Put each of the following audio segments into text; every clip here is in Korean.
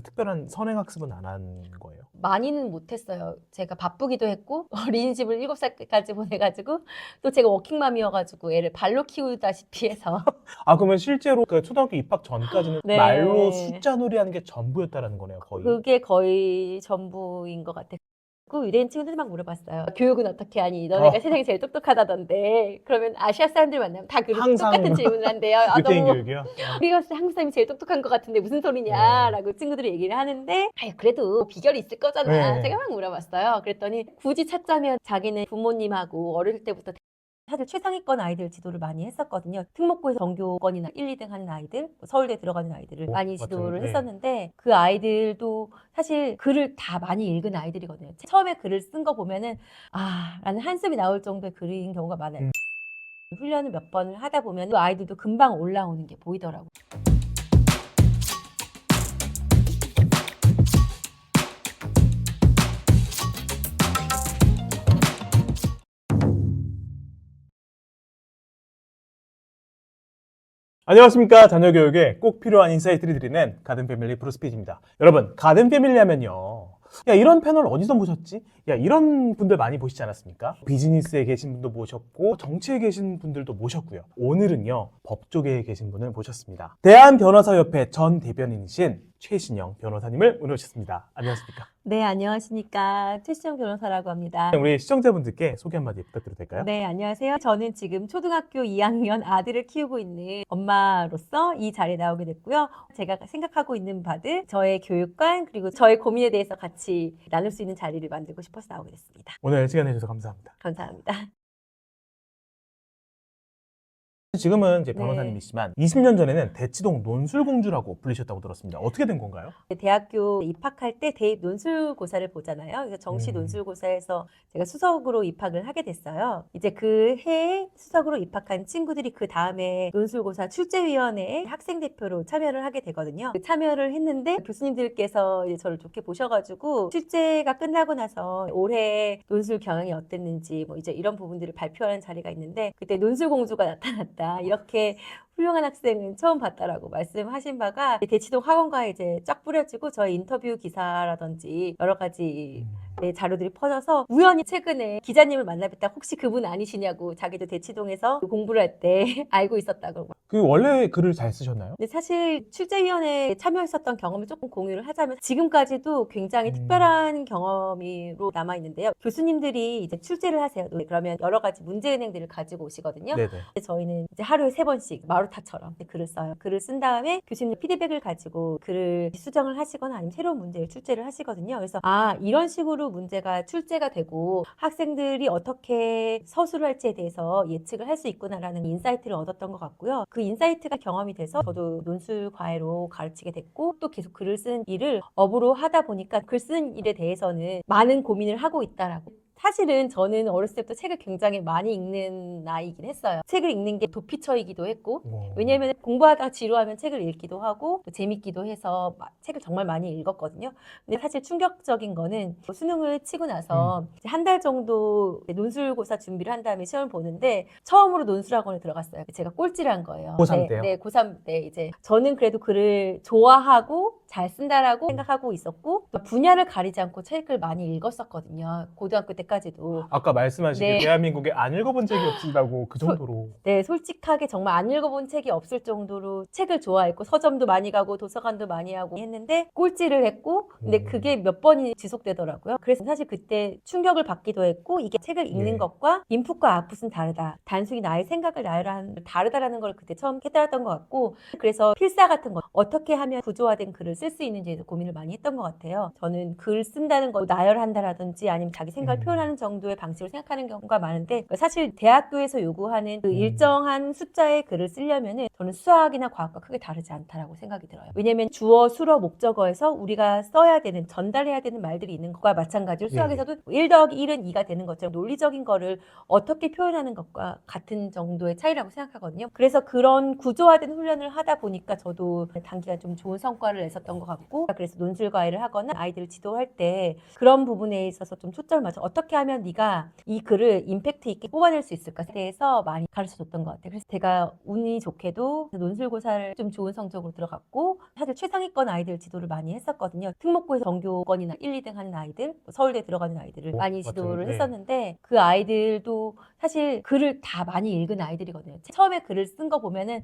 특별한 선행학습은 안 한 거예요? 많이는 못했어요. 제가 바쁘기도 했고 어린이집을 7살까지 보내가지고 또 제가 워킹맘이어가지고 애를 발로 키우다시피 해서 그러면 실제로 그 초등학교 입학 전까지는 말로 네, 숫자 놀이하는 게 전부였다라는 거네요, 거의. 그게 거의 전부인 것 같아요. 그 유대인 친구들이 막 물어봤어요. 교육은 어떻게 하니? 너네가 어, 세상에 제일 똑똑하다던데. 그러면 아시아 사람들 만나면 다 똑같은 항상 질문을 한대요. 유태인 너무 교육이요? 우리가 한국 사람이 제일 똑똑한 것 같은데 무슨 어. 소리냐라고 친구들이 얘기를 하는데 그래도 비결이 있을 거잖아. 제가 네. 막 물어봤어요. 그랬더니 굳이 찾자면 자기는 부모님하고 어릴 때부터 사실 최상위권 아이들 지도를 많이 했었거든요. 특목고에서 전교권이나 1, 2등 하는 아이들, 뭐 서울대 들어가는 아이들을 많이 맞죠. 지도를 네. 했었는데 그 아이들도 사실 글을 다 많이 읽은 아이들이거든요. 처음에 글을 쓴 거 보면은 라는 한숨이 나올 정도의 글인 경우가 많아요. 음. 훈련을 몇 번을 하다 보면 그 아이들도 금방 올라오는 게 보이더라고요. 안녕하십니까. 자녀 교육에 꼭 필요한 인사이트를 드리는 가든패밀리 브루스피디입니다. 여러분, 가든패밀리 하면요. 야, 이런 패널 어디서 보셨지? 야, 이런 분들 많이 보시지 않았습니까? 비즈니스에 계신 분도 모셨고, 정치에 계신 분들도 모셨고요. 오늘은요, 법조계에 계신 분을 모셨습니다. 대한변호사협회 전 대변인이신 최신영 변호사님을 모셨습니다. 안녕하십니까? 네, 안녕하십니까. 최시정 변호사라고 합니다. 우리 시청자분들께 소개 한마디 부탁드려도 될까요? 네, 안녕하세요. 저는 지금 초등학교 2학년 아들을 키우고 있는 엄마로서 이 자리에 나오게 됐고요. 제가 생각하고 있는 바들, 저의 교육관, 그리고 저의 고민에 대해서 같이 나눌 수 있는 자리를 만들고 싶어서 나오게 됐습니다. 오늘 시간 내주셔서 감사합니다. 감사합니다. 지금은 이제 네. 변호사님이시지만 20년 전에는 대치동 논술공주라고 불리셨다고 들었습니다. 어떻게 된 건가요? 대학교 입학할 때 대입 논술고사를 보잖아요. 그래서 정시 논술고사에서 제가 수석으로 입학을 하게 됐어요. 이제 그 해에 수석으로 입학한 친구들이 그 다음에 논술고사 출제위원회에 학생 대표로 참여를 하게 되거든요. 참여를 했는데 교수님들께서 이제 저를 좋게 보셔가지고 출제가 끝나고 나서 올해 논술 경영이 어땠는지 뭐 이제 이런 부분들을 발표하는 자리가 있는데 그때 논술공주가 나타났다. 이렇게 훌륭한 학생은 처음 봤다라고 말씀하신 바가 대치동 학원가에 이제 쫙 뿌려지고 저희 인터뷰 기사라든지 여러 가지 자료들이 퍼져서 우연히 최근에 기자님을 만나 뵀다 혹시 그분 아니시냐고 자기도 대치동에서 공부를 할 때 알고 있었다고. 그 원래 글을 잘 쓰셨나요? 근데 사실 출제위원회에 참여했었던 경험을 조금 공유를 하자면 지금까지도 굉장히 음. 특별한 경험으로 남아있는데요. 교수님들이 이제 출제를 하세요. 그러면 여러 가지 문제은행들을 가지고 오시거든요. 네네. 저희는 이제 하루에 3번씩 마루타처럼 글을 써요. 글을 쓴 다음에 교수님 피드백을 가지고 글을 수정을 하시거나 아니면 새로운 문제를 출제를 하시거든요. 그래서 이런 식으로 문제가 출제가 되고 학생들이 어떻게 서술을 할지에 대해서 예측을 할 수 있구나라는 인사이트를 얻었던 것 같고요. 그 인사이트가 경험이 돼서 저도 논술 과외로 가르치게 됐고 또 계속 글을 쓰는 일을 업으로 하다 보니까 글 쓰는 일에 대해서는 많은 고민을 하고 있다라고. 사실은 저는 어렸을 때부터 책을 굉장히 많이 읽는 나이긴 했어요. 책을 읽는 게 도피처이기도 했고 왜냐하면 공부하다가 지루하면 책을 읽기도 하고 또 재밌기도 해서 책을 정말 많이 읽었거든요. 근데 사실 충격적인 거는 수능을 치고 나서 한 달 정도 논술고사 준비를 한 다음에 시험을 보는데 처음으로 논술학원에 들어갔어요. 제가 꼴찌를 한 거예요. 고3 때요? 네, 고3 때 이제 저는 그래도 글을 좋아하고 잘 쓴다라고 생각하고 있었고 또 분야를 가리지 않고 책을 많이 읽었었거든요. 고등학교 때까지도. 아까 말씀하시길 네. 대한민국에 안 읽어본 적이 없으시다고 그 정도로. 네, 솔직하게 정말 안 읽어본 책이 없을 정도로 책을 좋아했고 서점도 많이 가고 도서관도 많이 하고 했는데 꼴찌를 했고 근데 그게 몇 번이 지속되더라고요. 그래서 사실 그때 충격을 받기도 했고 이게 책을 읽는 예. 것과 인풋과 아웃풋은 다르다. 단순히 나의 생각을 나열하는 다르다라는 걸 그때 처음 깨달았던 것 같고 그래서 필사 같은 거 어떻게 하면 구조화된 글을 쓸 수 있는지에 대해서 고민을 많이 했던 것 같아요. 저는 글 쓴다는 거 나열한다라든지 아니면 자기 생각을 표현하는 정도의 방식으로 생각하는 경우가 많은데 사실 대학교에서 요구하는 그 일정한 숫자의 글을 쓰려면은 저는 수학이나 과학과 크게 다르지 않다라고 생각이 들어요. 왜냐면 주어, 수어, 목적어에서 우리가 써야 써야 되는, 전달해야 되는 말들이 있는 것과 마찬가지로 수학에서도 1 더하기 1은 2가 되는 것처럼 논리적인 거를 어떻게 표현하는 것과 같은 정도의 차이라고 생각하거든요. 그래서 그런 구조화된 훈련을 하다 보니까 저도 단기간 좀 좋은 성과를 냈었던 것 같고, 그래서 논술 과외를 하거나 아이들을 지도할 때 그런 부분에 있어서 좀 초점을 맞춰 어떻게 하면 네가 이 글을 임팩트 있게 뽑아낼 수 있을까에 대해서 많이 가르쳐줬던 것 같아요. 그래서 제가 운이 좋게도 논술고사를 좀 좋은 성적으로 들어갔고, 사실 최상위권 아이들 지도를 많이 했었거든요. 특목고에서 전교권이나 1, 2등 하는 아이들, 서울대 들어가는 아이들을 많이 지도를 네. 했었는데, 그 아이들도 사실 글을 다 많이 읽은 아이들이거든요. 처음에 글을 쓴 거 보면은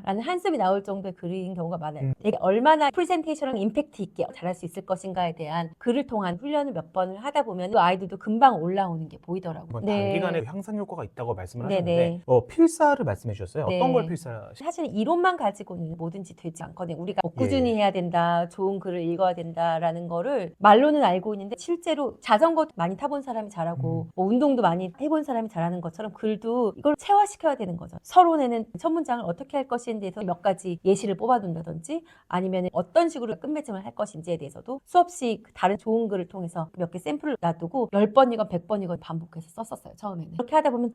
라는 한숨이 나올 정도의 글인 경우가 많아요. 내가 얼마나 프레젠테이션을 임팩트 있게 잘할 수 있을 것인가에 대한 글을 통한 훈련을 몇 번을 하다 보면 그 아이들도 금방 올라오는 게 보이더라고요. 단기간에 향상 효과가 있다고 말씀을 네, 하셨는데 네. 필사를 말씀해 주셨어요. 어떤 네. 걸 필사하시? 사실 이론만 가지고는 뭐든지 되지 않거든요. 우리가 뭐 예. 꾸준히 해야 된다, 좋은 글을 읽어야 된다라는 거를 말로는 알고 있는데, 실제로 자전거 많이 타본 사람이 잘하고 뭐 운동도 많이 해본 사람이 잘하는 것처럼 글도 이걸 체화시켜야 되는 거죠. 서론에는 첫 문장을 어떻게 할 것인지에 대해서 몇 가지 예시를 뽑아둔다든지, 아니면 어떤 식으로 끝맺음을 할 것인지에 대해서도 수없이 다른 좋은 글을 통해서 몇 개 샘플을 놔두고 10번이건 100번이건 반복해서 썼었어요, 처음에는. 그렇게 하다 보면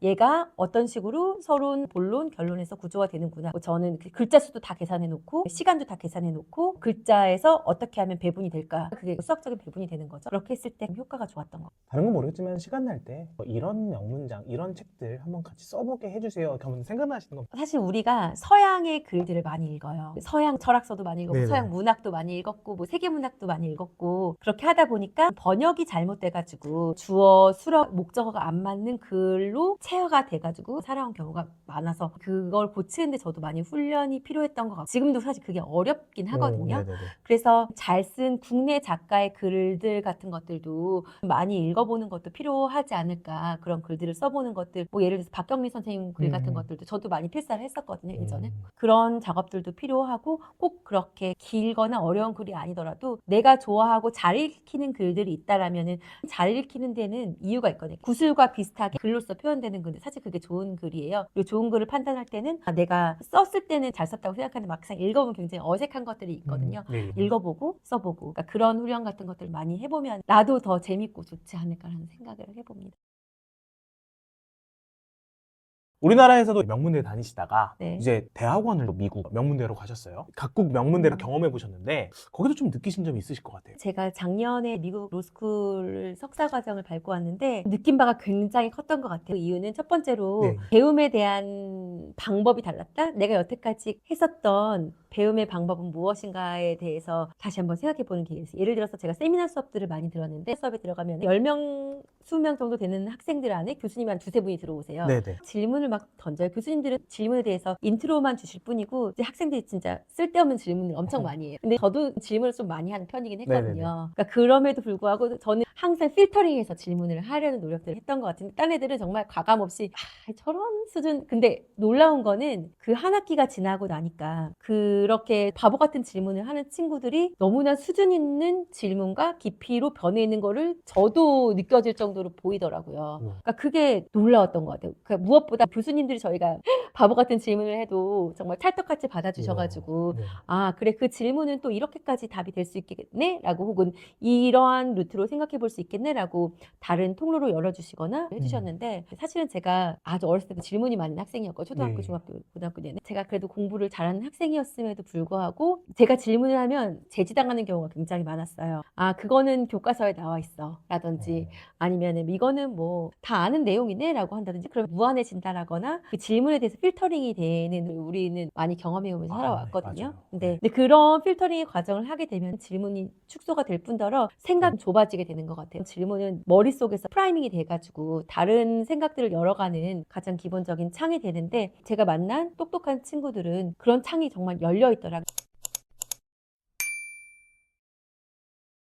얘가 어떤 식으로 서론, 본론, 결론에서 구조가 되는구나. 저는 글자 수도 다 계산해 놓고 시간도 다 계산해 놓고 글자에서 어떻게 하면 배분이 될까, 그게 수학적인 배분이 되는 거죠. 그렇게 했을 때 효과가 좋았던 거. 다른 건 모르겠지만 시간 날 때 이런 명문장, 이런 책들 한번 같이 써보게 해주세요. 그러면 생각나시는 건? 사실 우리가 서양의 글들을 많이 읽어요. 서양 철학서도 많이 읽었고, 네네. 서양 문학도 많이 읽었고, 뭐 세계문학도 많이 읽었고, 그렇게 하다 보니까 번역이 잘못돼가지고 주어, 수력, 목적어가 안 맞는 글로 체화가 돼가지고 살아온 경우가 많아서, 그걸 고치는데 저도 많이 훈련이 필요했던 것 같고, 지금도 사실 그게 어렵긴 하거든요. 네네네. 그래서 잘 쓴 국내 작가의 글들 같은 것들도 많이 읽어보는 것도 필요하지 않을까. 그런 글들을 써보는 것들, 뭐 예를 들어서 박경리 선생님 글 같은 것들도 저도 많이 필사를 했었거든요, 예전에. 그런 작업들도 필요하고, 꼭 그렇게 길거나 어려운 글이 아니더라도 내가 좋아하고 잘 읽히는 글들이 있다라면은, 잘 읽히는 데는 이유가 있거든요. 구술과 비슷하게 글로써 표현되는 글들, 사실 그게 좋은 글이에요. 그리고 좋은 글을 판단할 때는 내가 썼을 때는 잘 썼다고 생각하는데 막상 읽어보면 굉장히 어색한 것들이 있거든요. 네. 읽어보고 써보고, 그러니까 그런 훈련 같은 것들을 많이 해보면 나도 더 재밌고 좋지 않을까라는 생각을 해봅니다. 우리나라에서도 명문대 다니시다가 네. 이제 대학원을 미국 명문대로 가셨어요. 각국 명문대를 경험해 보셨는데 거기도 좀 느끼신 점이 있으실 것 같아요. 제가 작년에 미국 로스쿨 석사 과정을 밟고 왔는데 느낀 바가 굉장히 컸던 것 같아요. 그 이유는 첫 번째로 네. 배움에 대한 방법이 달랐다? 내가 여태까지 했었던 배움의 방법은 무엇인가에 대해서 다시 한번 생각해 보는 기회가 있어요. 예를 들어서 제가 세미나 수업들을 많이 들었는데, 수업에 들어가면 10명, 20명 정도 되는 학생들 안에 교수님이 한 두세 분이 들어오세요. 네네. 질문을 막 던져요. 교수님들은 질문에 대해서 인트로만 주실 뿐이고, 이제 학생들이 진짜 쓸데없는 질문을 엄청 많이 해요. 근데 저도 질문을 좀 많이 하는 편이긴 했거든요. 네네네. 그러니까 그럼에도 불구하고 저는 항상 필터링해서 질문을 하려는 노력들을 했던 것 같은데, 딴 애들은 정말 과감 없이 저런 수준. 근데 놀라운 거는 그 한 학기가 지나고 나니까 그렇게 바보 같은 질문을 하는 친구들이 너무나 수준 있는 질문과 깊이로 변해 있는 거를 저도 느껴질 정도로 보이더라고요. 그러니까 그게 놀라웠던 것 같아요. 그러니까 무엇보다 교수님들이 저희가 바보 같은 질문을 해도 정말 찰떡같이 받아주셔가지고, 네. 그래, 그 질문은 또 이렇게까지 답이 될 수 있겠네? 라고, 혹은 이러한 루트로 생각해 볼 수 있겠네? 라고 다른 통로로 열어주시거나 해주셨는데, 사실은 제가 아주 어렸을 때도 질문이 많은 학생이었고, 초등학교, 네. 중학교, 고등학교 내내 제가 그래도 공부를 잘하는 학생이었음에도 불구하고 제가 질문을 하면 제지당하는 경우가 굉장히 많았어요. 그거는 교과서에 나와 있어 라든지, 아니면 이거는 뭐 다 아는 내용이네 라고 한다든지, 그럼 무안해진다라거나 그 질문에 대해서 필터링이 되는, 우리는 많이 경험해오면서 살아왔거든요. 맞아요. 근데 그런 필터링의 과정을 하게 되면 질문이 축소가 될 뿐더러 생각이 좁아지게 되는 것 같아요. 질문은 머릿속에서 프라이밍이 돼가지고 다른 생각들을 열어가는 가장 기본적인 창이 되는데, 제가 만난 똑똑한 친구들은 그런 창이 정말 열려 있더라고요.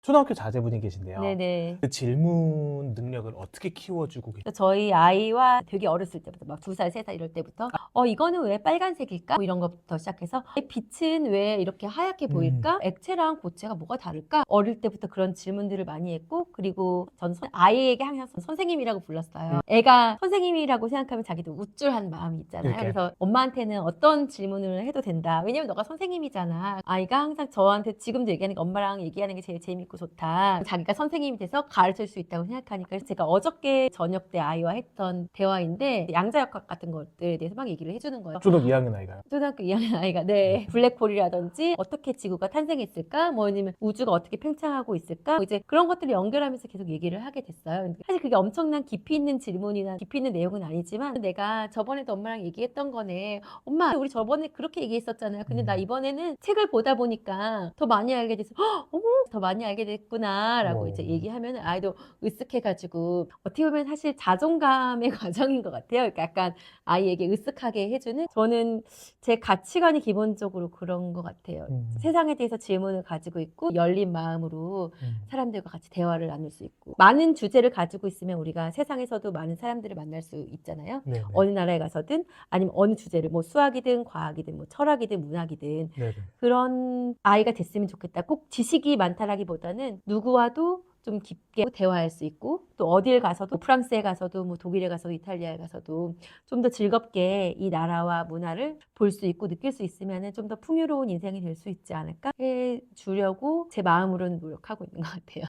초등학교 자제분이 계신데요. 네네. 그 질문 능력을 어떻게 키워주고 계세요? 저희 아이와 되게 어렸을 때부터 막 2살, 3살 이럴 때부터 이거는 왜 빨간색일까? 뭐 이런 것부터 시작해서 빛은 왜 이렇게 하얗게 보일까? 액체랑 고체가 뭐가 다를까? 어릴 때부터 그런 질문들을 많이 했고 그리고 전 아이에게 항상 선생님이라고 불렀어요. 애가 선생님이라고 생각하면 자기도 우쭐한 마음이 있잖아요. 이렇게. 그래서 엄마한테는 어떤 질문을 해도 된다. 왜냐면 너가 선생님이잖아. 아이가 항상 저한테 지금도 얘기하는 게 엄마랑 얘기하는 게 제일 재밌고 좋다. 자기가 선생님이 돼서 가르칠 수 있다고 생각하니까 그래서 제가 어저께 저녁 때 아이와 했던 대화인데 양자역학 같은 것들에 대해서 막 얘기를 해주는 거예요. 초등 2학년 아이가요? 초등학교 2학년 아이가 네 블랙홀이라든지 어떻게 지구가 탄생했을까 뭐 아니면 우주가 어떻게 팽창하고 있을까 뭐 이제 그런 것들을 연결하면서 계속 얘기를 하게 됐어요. 사실 그게 엄청난 깊이 있는 질문이나 깊이 있는 내용은 아니지만 내가 저번에도 엄마랑 얘기했던 거네. 엄마 우리 저번에 그렇게 얘기했었잖아요. 근데 나 이번에는 책을 보다 보니까 더 많이 알게 돼서 어머 더 많이 알게 됐구나 라고 이제 얘기하면 아이도 으쓱해가지고 어떻게 보면 사실 자존감의 과정인 것 같아요. 그러니까 약간 아이에게 으쓱하게 해주는 저는 제 가치관이 기본적으로 그런 것 같아요. 세상에 대해서 질문을 가지고 있고 열린 마음으로 사람들과 같이 대화를 나눌 수 있고 많은 주제를 가지고 있으면 우리가 세상에서도 많은 사람들을 만날 수 있잖아요. 네네. 어느 나라에 가서든 아니면 어느 주제를 뭐 수학이든 과학이든 뭐 철학이든 문학이든 네네. 그런 아이가 됐으면 좋겠다. 꼭 지식이 많다라기보다는 누구와도 좀 깊게 대화할 수 있고 또 어딜 가서도 프랑스에 가서도 뭐 독일에 가서도 이탈리아에 가서도 좀 더 즐겁게 이 나라와 문화를 볼 수 있고 느낄 수 있으면 좀 더 풍요로운 인생이 될 수 있지 않을까 해주려고 제 마음으로는 노력하고 있는 것 같아요.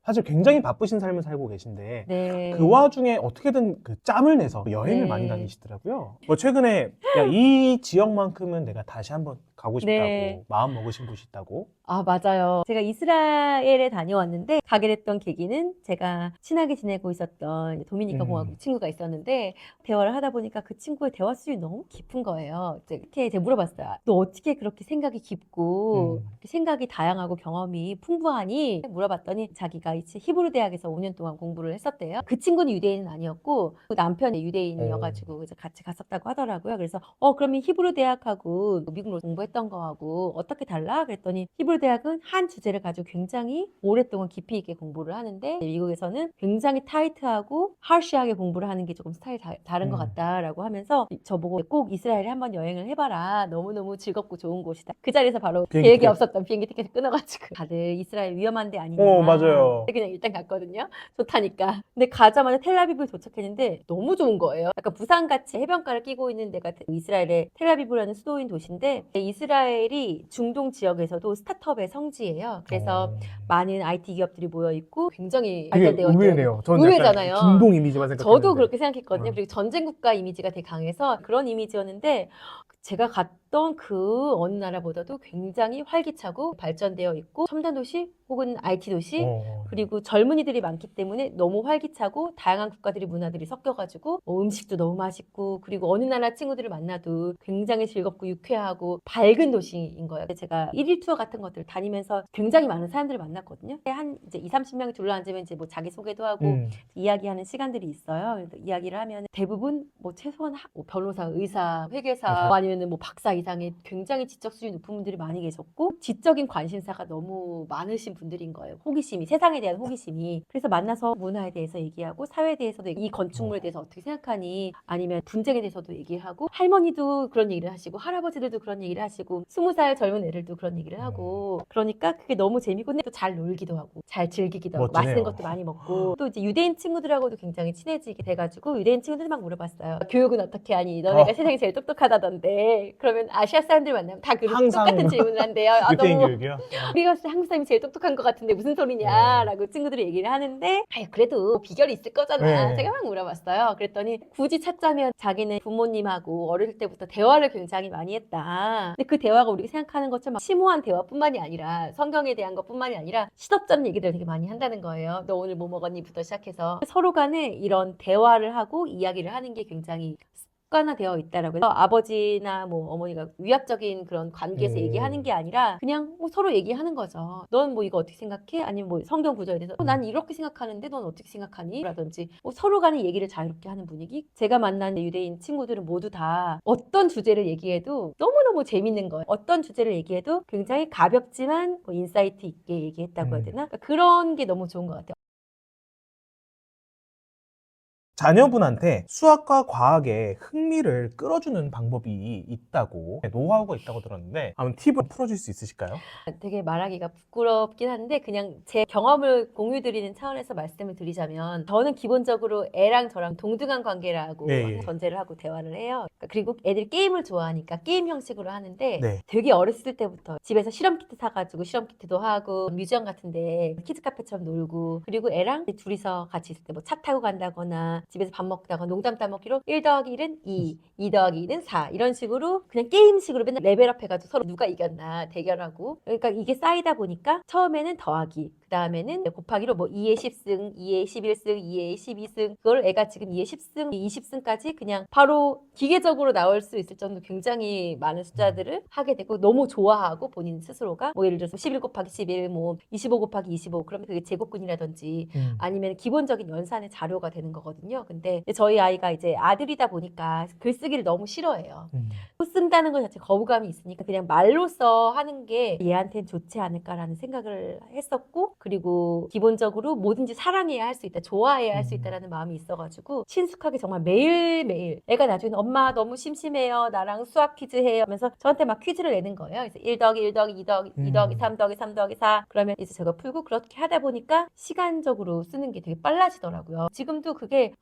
사실 굉장히 바쁘신 삶을 살고 계신데 네. 그 와중에 어떻게든 그 짬을 내서 여행을 네. 많이 다니시더라고요. 뭐 최근에 야, 이 지역만큼은 내가 다시 한번 가고 싶다고 네. 마음 먹으신 곳이 있다고? 아, 맞아요. 제가 이스라엘에 다녀왔는데 가게 됐던 계기는 제가 친하게 지내고 있었던 도미니카 공화국 친구가 있었는데 대화를 하다 보니까 그 친구의 대화 수준이 너무 깊은 거예요. 이렇게 제가 물어봤어요. 너 어떻게 그렇게 생각이 깊고 생각이 다양하고 경험이 풍부하니? 물어봤더니 자기가 이제 히브리 대학에서 5년 동안 공부를 했었대요. 그 친구는 유대인은 아니었고 그 남편이 유대인이어가지고 이제 같이 갔었다고 하더라고요. 그래서 그러면 히브리 대학하고 미국으로 공부했던 거하고 어떻게 달라? 그랬더니 히브리 대학은 한 주제를 가지고 굉장히 오랫동안 깊이 있게 공부를 하는데 미국에서는 굉장히 타이트하고 하시하게 공부를 하는 게 조금 스타일이 다른 것 같다라고 하면서 저보고 꼭 이스라엘에 한번 여행을 해봐라. 너무너무 즐겁고 좋은 곳이다. 그 자리에서 바로 계획이 없었던 비행기 티켓을 끊어가지고 다들 이스라엘 위험한 데 아니냐. 맞아요. 그냥 일단 갔거든요. 좋다니까. 근데 가자마자 텔아비브에 도착했는데 너무 좋은 거예요. 약간 부산같이 해변가를 끼고 있는 데가 이스라엘의 텔아비브라는 수도인 도시인데 이스라엘이 중동 지역에서도 스타트업의 성지예요. 그래서 많은 IT 기업들이 모여 있고 굉장히 되게 발달되어 있는 의외네요. 저는 의외잖아요. 약간 중동 이미지만 생각했는데. 저도 그렇게 생각했거든요. 그리고 전쟁 국가 이미지가 되게 강해서 그런 이미지였는데 제가 갔던 그 어느 나라보다도 굉장히 활기차고 발전되어 있고 첨단 도시 혹은 IT 도시 그리고 젊은이들이 많기 때문에 너무 활기차고 다양한 국가들이 문화들이 섞여가지고 음식도 너무 맛있고 그리고 어느 나라 친구들을 만나도 굉장히 즐겁고 유쾌하고 밝은 도시인 거예요. 제가 1일 투어 같은 것들을 다니면서 굉장히 많은 사람들을 만났거든요. 한 이제 2-30명이 둘러앉으면 이제 뭐 자기소개도 하고 이야기하는 시간들이 있어요. 그래서 이야기를 하면 대부분 뭐 최소한 뭐 변호사, 의사, 회계사 아니면 뭐 박사 이상의 굉장히 지적 수준이 높은 분들이 많이 계셨고 지적인 관심사가 너무 많으신 분들인 거예요. 호기심이 세상에 대한 호기심이. 그래서 만나서 문화에 대해서 얘기하고 사회에 대해서도 이 건축물에 대해서 어떻게 생각하니 아니면 분쟁에 대해서도 얘기하고 할머니도 그런 얘기를 하시고 할아버지들도 그런 얘기를 하시고 20살 젊은 애들도 그런 얘기를 하고 그러니까 그게 너무 재밌고 또 잘 놀기도 하고 잘 즐기기도 하고 멋지네요. 맛있는 것도 많이 먹고 또 이제 유대인 친구들하고도 굉장히 친해지게 돼가지고 유대인 친구들 막 물어봤어요. 교육은 어떻게 하니? 너네가 세상에 제일 똑똑하다던데 그러면 아시아 사람들 만나면 다 항상 똑같은 질문을 한대요. 유대인 너무 교육이요? 우리가 봤을 때 한국 사람이 제일 똑똑한 것 같은데 무슨 소리냐라고 친구들이 얘기를 하는데 그래도 비결이 있을 거잖아. 제가 막 물어봤어요. 그랬더니 굳이 찾자면 자기는 부모님하고 어릴 때부터 대화를 굉장히 많이 했다. 근데 그 대화가 우리가 생각하는 것처럼 심오한 대화뿐만이 아니라 성경에 대한 것뿐만이 아니라 시덥잖은 얘기들을 되게 많이 한다는 거예요. 너 오늘 뭐 먹었니?부터 시작해서 서로 간에 이런 대화를 하고 이야기를 하는 게 굉장히 습관화되어 있다라고 해서 아버지나 뭐 어머니가 위압적인 그런 관계에서 얘기하는 게 아니라 그냥 뭐 서로 얘기하는 거죠. 넌 뭐 이거 어떻게 생각해? 아니면 뭐 성경 구절에 대해서 난 이렇게 생각하는데 넌 어떻게 생각하니? 라든지 뭐 서로 간에 얘기를 자유롭게 하는 분위기. 제가 만난 유대인 친구들은 모두 다 어떤 주제를 얘기해도 너무너무 재밌는 거예요. 어떤 주제를 얘기해도 굉장히 가볍지만 뭐 인사이트 있게 얘기했다고 해야 되나? 그러니까 그런 게 너무 좋은 것 같아요. 자녀분한테 수학과 과학에 흥미를 끌어주는 방법이 있다고, 노하우가 있다고 들었는데 한번 팁을 풀어줄 수 있으실까요? 되게 말하기가 부끄럽긴 한데 그냥 제 경험을 공유드리는 차원에서 말씀을 드리자면 저는 기본적으로 애랑 저랑 동등한 관계라고 네, 예. 전제를 하고 대화를 해요. 그리고 애들이 게임을 좋아하니까 게임 형식으로 하는데 네. 되게 어렸을 때부터 집에서 실험 키트 사가지고 실험 키트도 하고 뮤지엄 같은데 키즈 카페처럼 놀고 그리고 애랑 둘이서 같이 있을 때 뭐 차 타고 간다거나 집에서 밥 먹다가 농담 따먹기로 1 더하기 1은 2, 2 더하기 2는 4 이런 식으로 그냥 게임식으로 맨날 레벨업 해가지고 서로 누가 이겼나 대결하고 그러니까 이게 쌓이다 보니까 처음에는 더하기 그 다음에는 곱하기로 뭐 2의 10승, 2의 11승, 2의 12승 그걸 애가 지금 2의 10승, 20승까지 그냥 바로 기계적으로 나올 수 있을 정도 굉장히 많은 숫자들을 하게 되고 너무 좋아하고 본인 스스로가 뭐 예를 들어서 11 곱하기 11, 뭐 25 곱하기 25 그러면 그게 제곱근이라든지 아니면 기본적인 연산의 자료가 되는 거거든요. 근데 저희 아이가 이제 아들이다 보니까 글쓰기를 너무 싫어해요. 쓴다는 것 자체 거부감이 있으니까 그냥 말로써 하는 게 얘한테는 좋지 않을까라는 생각을 했었고 그리고 기본적으로 뭐든지 사랑해야 할 수 있다, 좋아해야 할 수 있다라는 마음이 있어가지고 친숙하게 정말 매일매일 애가 나중에 엄마 너무 심심해요. 나랑 수학 퀴즈 해요. 하면서 저한테 막 퀴즈를 내는 거예요. 그래서 1 더하기 1 더하기 2 더하기 2 더하기 3 더하기 3 더하기 4 그러면 이제 제가 풀고 그렇게 하다 보니까 시간적으로 쓰는 게 되게 빨라지더라고요. 지금도 그게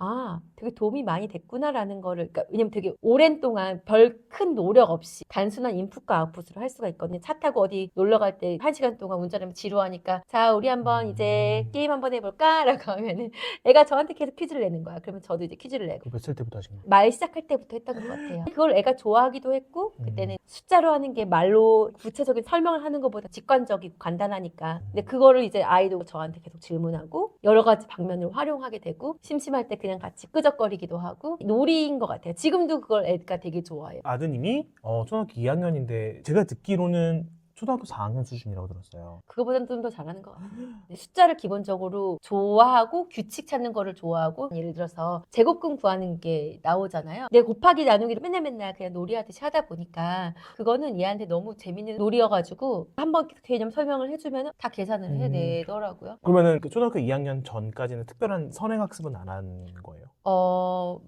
되게 도움이 많이 됐구나라는 거를 그러니까 왜냐면 되게 오랜 동안 별 큰 노력 없이 단순한 인풋과 아웃풋으로 할 수가 있거든요. 차 타고 어디 놀러 갈 때 1시간 동안 운전하면 지루하니까 자 우리 한번 이제 게임 한번 해볼까? 라고 하면은 애가 저한테 계속 퀴즈를 내는 거야. 그러면 저도 이제 퀴즈를 내고 몇 살 때부터 하신 거예요? 말 시작할 때부터 했던 것 같아요. 그걸 애가 좋아하기도 했고 그때는 숫자로 하는 게 말로 구체적인 설명을 하는 것보다 직관적이고 간단하니까 근데 그거를 이제 아이도 저한테 계속 질문하고 여러 가지 방면을 활용하게 되고 심심할 때 그냥 같이 끄적거리기도 하고 놀이인 것 같아요. 지금도 그걸 애가 되게 좋아해요. 아드님이 초등학교 2학년인데 제가 듣기로는 초등학교 4학년 수준이라고 들었어요. 그거보다는 좀 더 잘하는 것 같아요. 숫자를 기본적으로 좋아하고 규칙 찾는 거를 좋아하고 예를 들어서 제곱근 구하는 게 나오잖아요. 내 곱하기 나누기를 맨날 그냥 놀이하듯이 하다 보니까 그거는 얘한테 너무 재밌는 놀이여가지고 한번 개념 설명을 해주면 다 계산을 해내더라고요. 그러면은 그 초등학교 2학년 전까지는 특별한 선행학습은 안 한 거예요?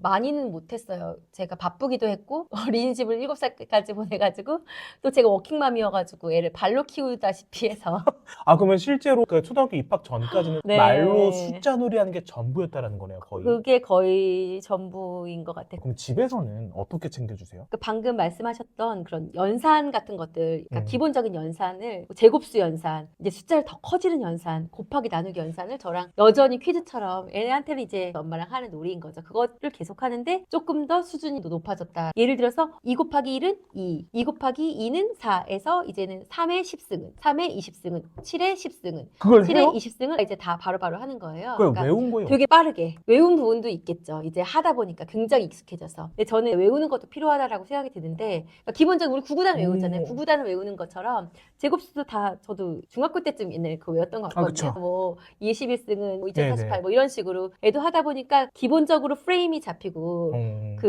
많이는 못했어요. 제가 바쁘기도 했고 어린이집을 7살까지 보내가지고 또 제가 워킹맘이어가지고 애를 발로 키우다시피 해서 그러면 실제로 그 초등학교 입학 전까지는 네. 말로 숫자 놀이하는 게 전부였다라는 거네요, 거의. 그게 거의 전부인 것 같아요. 그럼 집에서는 어떻게 챙겨주세요? 방금 말씀하셨던 그런 연산 같은 것들, 그러니까 기본적인 연산을 뭐 제곱수 연산, 이제 숫자를 더 커지는 연산, 곱하기 나누기 연산을 저랑 여전히 퀴즈처럼 애한테는 이제 엄마랑 하는 놀이인 거죠. 그거를 계속 하는데 조금 더 수준이 높아졌다. 예를 들어서 2 곱하기 1은 2, 2 곱하기 2는 4에서 이제는 3의 10승은, 3의 20승은, 7의 10승은, 그걸 7의 해요? 20승을 이제 다 바로바로 하는 거예요. 그걸 그러니까 외운 거예요? 되게 빠르게 외운 부분도 있겠죠. 이제 하다 보니까 굉장히 익숙해져서. 근데 저는 외우는 것도 필요하다라고 생각이 드는데 그러니까 기본적으로 우리 구구단 외우잖아요. 구구단을 외우는 것처럼 제곱수도 다 저도 중학교 때쯤 옛날에 그거 외웠던 것 같거든요. 그쵸. 뭐 2의 11승은 뭐 네네. 2048 뭐 이런 식으로 애도 하다 보니까 기본적으로 프레임이 잡히고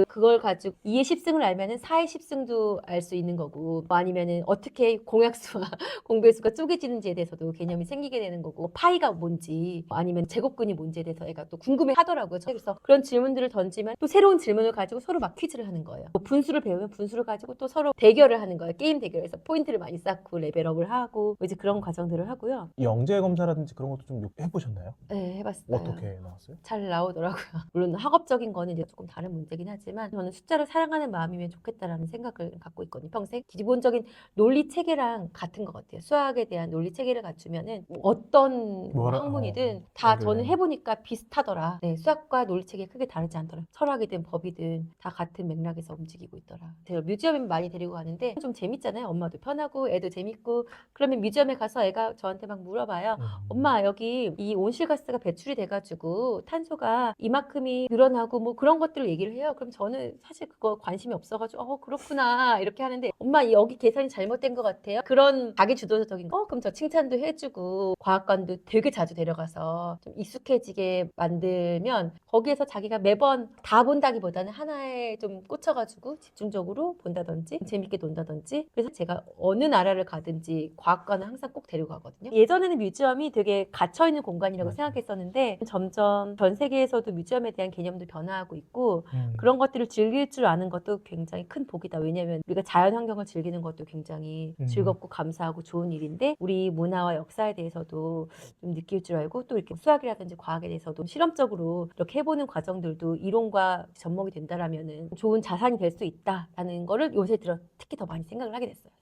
그걸 가지고 2의 10승을 알면은 4의 10승도 알 수 있는 거고 뭐 아니면은 어떻게 공약수와 공배수가 쪼개지는지에 대해서도 개념이 생기게 되는 거고 파이가 뭔지 아니면 제곱근이 뭔지에 대해서 애가 또 궁금해 하더라고요. 그래서 그런 질문들을 던지면 또 새로운 질문을 가지고 서로 막 퀴즈를 하는 거예요. 뭐 분수를 배우면 분수를 가지고 또 서로 대결을 하는 거예요. 게임 대결에서 포인트를 많이 쌓고 레벨업을 하고 뭐 이제 그런 과정들을 하고요. 영재 검사라든지 그런 것도 좀 해보셨나요? 네, 해봤어요. 어떻게 나왔어요? 잘 나오더라고요. 물론 학업적인 거는 이제 조금 다른 문제긴 하지만 저는 숫자를 사랑하는 마음이면 좋겠다라는 생각을 갖고 있거든요. 평생 기본적인 논리 체계랑 같은 것 같아요. 수학에 대한 논리 체계를 갖추면은 어떤 학문이든 다 저는 해보니까 비슷하더라. 네, 수학과 논리 체계 크게 다르지 않더라. 철학이든 법이든 다 같은 맥락에서 움직이고 있더라. 제가 뮤지엄에 많이 데리고 가는데 좀 재밌잖아요. 엄마도 편하고 애도 재밌고 그러면 뮤지엄에 가서 애가 저한테 막 물어봐요. 엄마 여기 이 온실가스가 배출이 돼가지고 탄소가 이만큼이 늘어나고 뭐 그런 것들을 얘기를 해요. 그럼 저는 사실 그거 관심이 없어가지고 그렇구나 이렇게 하는데 엄마 여기 계산이 잘못된 것 같아요. 그런 자기 주도적인 거 그럼 저 칭찬도 해주고 과학관도 되게 자주 데려가서 좀 익숙해지게 만들면 거기에서 자기가 매번 다 본다기보다는 하나에 좀 꽂혀가지고 집중적으로 본다든지 재밌게 논다든지 그래서 제가 어느 나라를 가든지 과학관은 항상 꼭 데려가거든요. 예전에는 뮤지엄이 되게 갇혀있는 공간이라고 맞아요. 생각했었는데 점점 전 세계에서도 뮤지엄에 대한 개념도 변화하고 있고 음. 그런 것들을 즐길 줄 아는 것도 굉장히 큰 복이다. 왜냐하면 우리가 자연 환경을 즐기는 것도 굉장히 즐겁고 감사하고 좋은 일인데 우리 문화와 역사에 대해서도 좀 느낄 줄 알고 또 이렇게 수학이라든지 과학에 대해서도 실험적으로 이렇게 해보는 과정들도 이론과 접목이 된다라면은 좋은 자산이 될 수 있다라는 거를 요새 들어 특히 더 많이 생각을 하게 됐어요.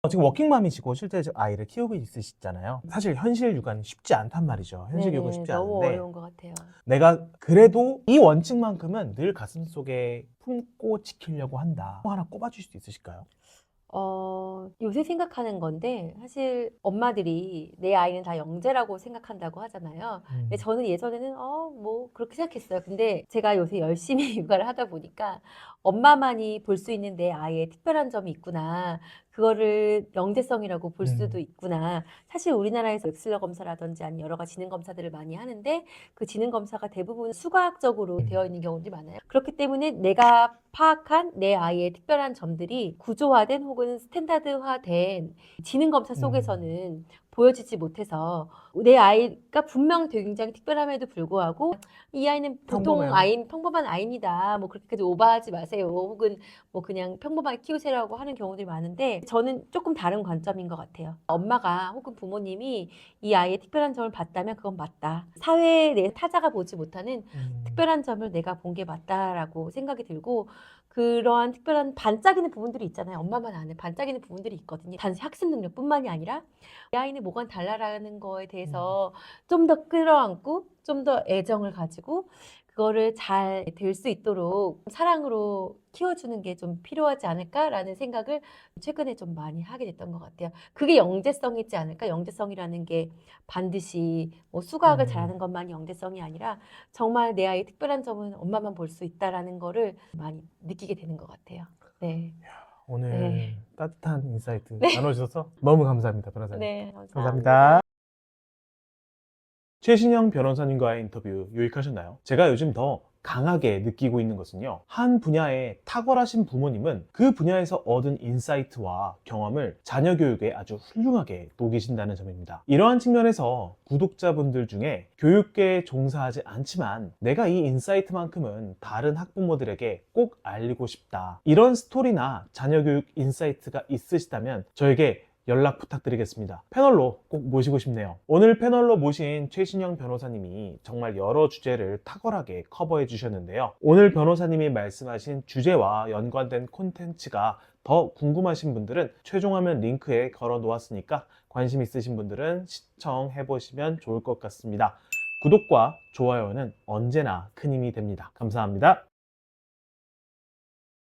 지금 워킹맘이시고 실제 아이를 키우고 있으시잖아요. 사실 현실 육아는 쉽지 않단 말이죠. 현실 교육은 쉽지 너무 않은데 어려운 것 같아요. 내가 그래도 이 원칙만큼은 늘 가슴속에 품고 지키려고 한다. 하나 꼽아줄 수 있으실까요? 요새 생각하는 건데, 사실 엄마들이 내 아이는 다 영재라고 생각한다고 하잖아요. 근데 저는 예전에는, 뭐, 그렇게 생각했어요. 근데 제가 요새 열심히 육아를 하다 보니까 엄마만이 볼 수 있는 내 아이의 특별한 점이 있구나. 그거를 영재성이라고 볼 수도 있구나. 사실 우리나라에서 엑슬러 검사라든지 아니면 여러 가지 지능 검사들을 많이 하는데 그 지능 검사가 대부분 수과학적으로 되어 있는 경우들이 많아요. 그렇기 때문에 내가 파악한 내 아이의 특별한 점들이 구조화된 혹은 스탠다드화된 지능 검사 속에서는 보여지지 못해서 내 아이가 분명 굉장히 특별함에도 불구하고 이 아이는 보통 평범해요. 아이 평범한 아이입니다. 뭐 그렇게까지 오버하지 마세요. 혹은 뭐 그냥 평범하게 키우세요라고 하는 경우들이 많은데 저는 조금 다른 관점인 것 같아요. 엄마가 혹은 부모님이 이 아이의 특별한 점을 봤다면 그건 맞다. 사회에 내 타자가 보지 못하는 특별한 점을 내가 본 게 맞다라고 생각이 들고 그러한 특별한 반짝이는 부분들이 있잖아요. 엄마만 아는 반짝이는 부분들이 있거든요. 단지 학습 능력뿐만이 아니라 이 아이는 뭐가 달라라는 거에 대해서 좀 더 끌어안고 좀 더 애정을 가지고 그거를 잘 될 수 있도록 사랑으로 키워주는 게 좀 필요하지 않을까라는 생각을 최근에 좀 많이 하게 됐던 것 같아요. 그게 영재성이지 않을까? 영재성이라는 게 반드시 뭐 수학을 잘하는 것만이 영재성이 아니라 정말 내 아이의 특별한 점은 엄마만 볼 수 있다라는 거를 많이 느끼게 되는 것 같아요. 네. 오늘 네. 따뜻한 인사이트 나눠주셔서 너무 감사합니다, 변호사님. 네, 감사합니다. 최신영 변호사님과의 인터뷰 유익하셨나요? 제가 요즘 더 강하게 느끼고 있는 것은요. 한 분야에 탁월하신 부모님은 그 분야에서 얻은 인사이트와 경험을 자녀 교육에 아주 훌륭하게 녹이신다는 점입니다. 이러한 측면에서 구독자분들 중에 교육계에 종사하지 않지만 내가 이 인사이트만큼은 다른 학부모들에게 꼭 알리고 싶다. 이런 스토리나 자녀 교육 인사이트가 있으시다면 저에게 연락 부탁드리겠습니다. 패널로 꼭 모시고 싶네요. 오늘 패널로 모신 최신영 변호사님이 정말 여러 주제를 탁월하게 커버해 주셨는데요. 오늘 변호사님이 말씀하신 주제와 연관된 콘텐츠가 더 궁금하신 분들은 최종화면 링크에 걸어 놓았으니까 관심 있으신 분들은 시청해 보시면 좋을 것 같습니다. 구독과 좋아요는 언제나 큰 힘이 됩니다. 감사합니다.